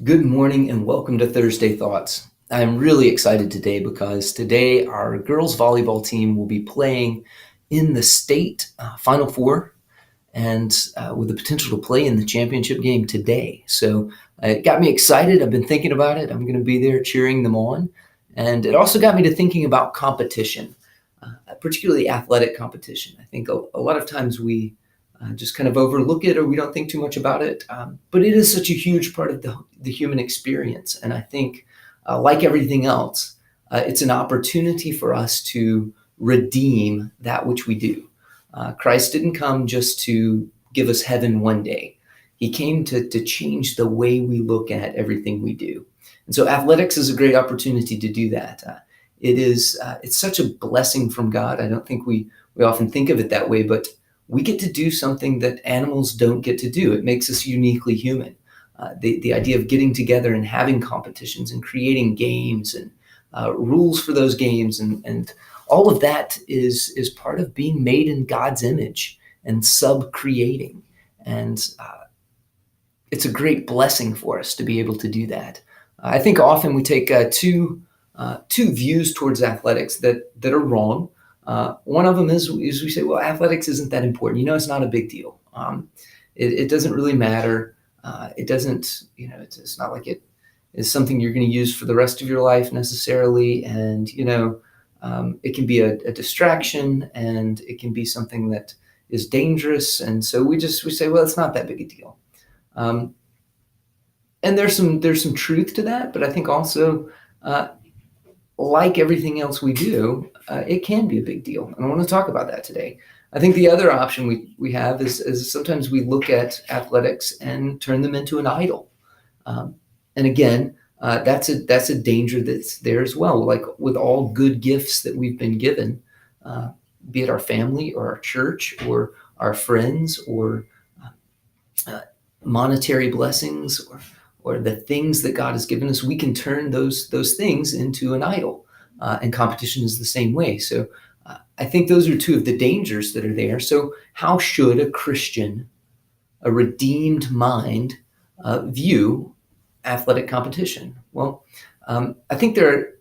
Good morning and welcome to Thursday Thoughts. I'm really excited today because today our girls volleyball team will be playing in the state Final Four and with the potential to play in the championship game today. So it got me excited. I've been thinking about it. I'm going to be there cheering them on. And it also got me to thinking about competition, particularly athletic competition. I think a lot of times we just kind of overlook it or we don't think too much about it. But it is such a huge part of the human experience. And I think, like everything else, it's an opportunity for us to redeem that which we do. Christ didn't come just to give us heaven one day. He came to change the way we look at everything we do. And so athletics is a great opportunity to do that. It's such a blessing from God. I don't think we often think of it that way, but we get to do something that animals don't get to do. It makes us uniquely human. The idea of getting together and having competitions and creating games and rules for those games and all of that is part of being made in God's image and sub-creating. And it's a great blessing for us to be able to do that. I think often we take two views towards athletics that are wrong. One of them is we say, well, athletics isn't that important. It's not a big deal. It doesn't really matter. It doesn't, it's not like it is something you're going to use for the rest of your life necessarily. And, it can be a distraction and it can be something that is dangerous. And so we say, well, it's not that big a deal. And there's some truth to that, but I think also, like everything else we do, it can be a big deal. And I want to talk about that today. I think the other option we have is sometimes we look at athletics and turn them into an idol. And again, that's a danger that's there as well. Like with all good gifts that we've been given, be it our family or our church or our friends or monetary blessings or the things that God has given us, we can turn those things into an idol. And competition is the same way. So I think those are two of the dangers that are there. So how should a Christian, a redeemed mind, view athletic competition? Well, I think there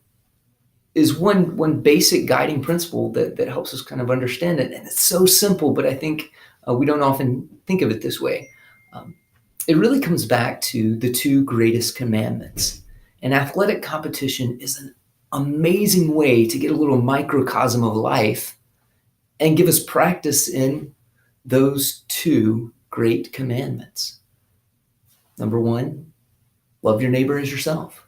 is one basic guiding principle that helps us kind of understand it. And it's so simple, but I think we don't often think of it this way. It really comes back to the two greatest commandments. And athletic competition is an amazing way to get a little microcosm of life and give us practice in those two great commandments. Number one, love your neighbor as yourself.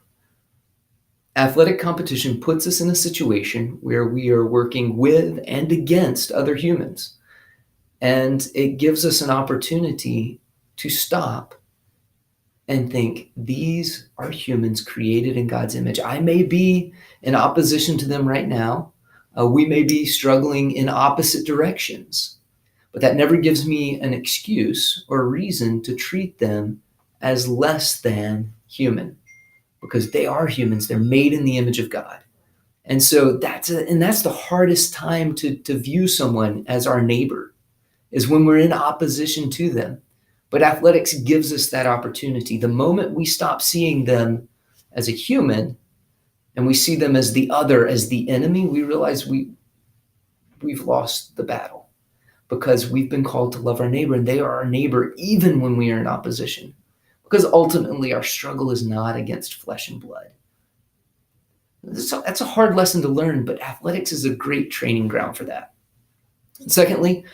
Athletic competition puts us in a situation where we are working with and against other humans. And it gives us an opportunity to stop and think, these are humans created in God's image. I may be in opposition to them right now. We may be struggling in opposite directions, but that never gives me an excuse or reason to treat them as less than human, because they are humans. They're made in the image of God. And so that's the hardest time to view someone as our neighbor, is when we're in opposition to them. But athletics gives us that opportunity. The moment we stop seeing them as a human and we see them as the other, as the enemy, we realize we've lost the battle, because we've been called to love our neighbor, and they are our neighbor even when we are in opposition, because ultimately our struggle is not against flesh and blood. That's a hard lesson to learn, but athletics is a great training ground for that. And secondly,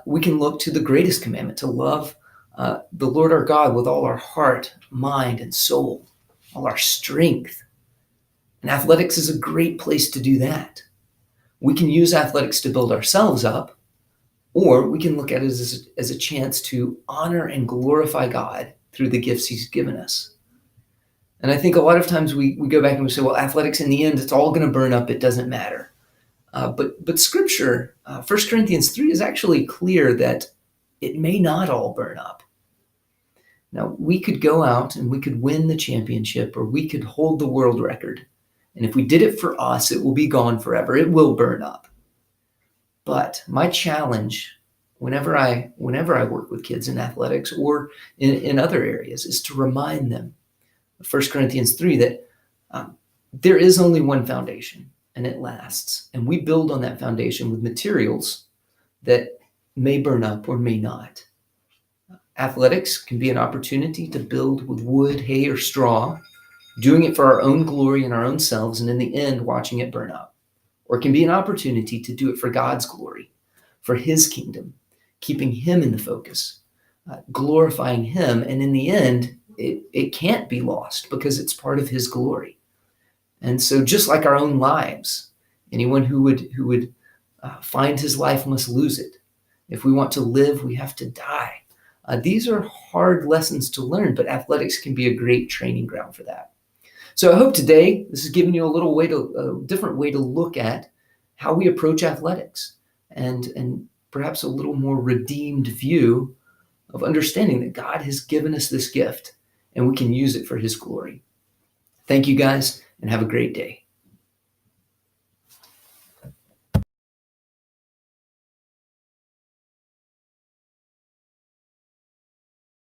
we can look to the greatest commandment, to love the Lord our God with all our heart, mind, and soul, all our strength. And athletics is a great place to do that. We can use athletics to build ourselves up, or we can look at it as a chance to honor and glorify God through the gifts He's given us. And I think a lot of times we go back and we say, well, athletics in the end, it's all going to burn up. It doesn't matter. But Scripture, 1 Corinthians 3 is actually clear that it may not all burn up. Now, we could go out and we could win the championship, or we could hold the world record. And if we did it for us, it will be gone forever. It will burn up. But my challenge, whenever I work with kids in athletics or in other areas, is to remind them 1 Corinthians 3 that there is only one foundation and it lasts. And we build on that foundation with materials that may burn up or may not. Athletics can be an opportunity to build with wood, hay, or straw, doing it for our own glory and our own selves, and in the end, watching it burn up. Or it can be an opportunity to do it for God's glory, for his kingdom, keeping him in the focus, glorifying him. And in the end, it can't be lost because it's part of his glory. And so just like our own lives, anyone who would find his life must lose it. If we want to live, we have to die. These are hard lessons to learn, but athletics can be a great training ground for that. So I hope today this has given you a different way to look at how we approach athletics and perhaps a little more redeemed view of understanding that God has given us this gift and we can use it for his glory. Thank you guys and have a great day.